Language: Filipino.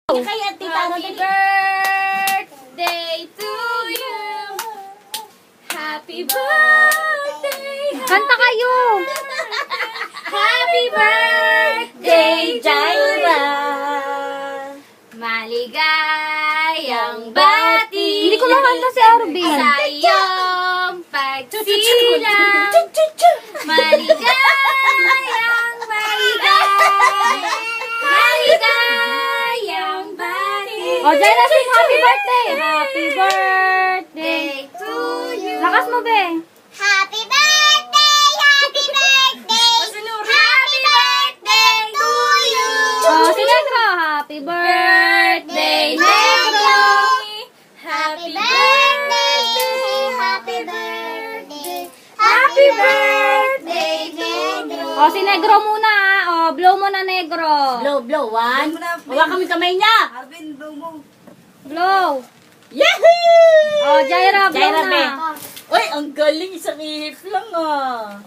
Kaya tita Happy birthday to you. Happy birthday. Kanta kayo! Happy birthday, Jaira. Maligayang bati. Hindi ko makanta si Arvin. Sa iyong pagsilang. Maligayang bati. O, Jaira, sing happy birthday! Happy birthday! To you. Lakas mo, be! Happy birthday! Happy birthday! Happy birthday to you! O, si Negro! Happy birthday, Negro! Happy birthday! Happy birthday! Happy birthday, Negro. O, si Negro muna, ha? O, blow mo na, Negro. Blow, one. Hawa kami kamay niya. Blow. Yahoo! O, Jaira, blow Jaira, na. be. Uy, ang galing. Isang ihip lang ah.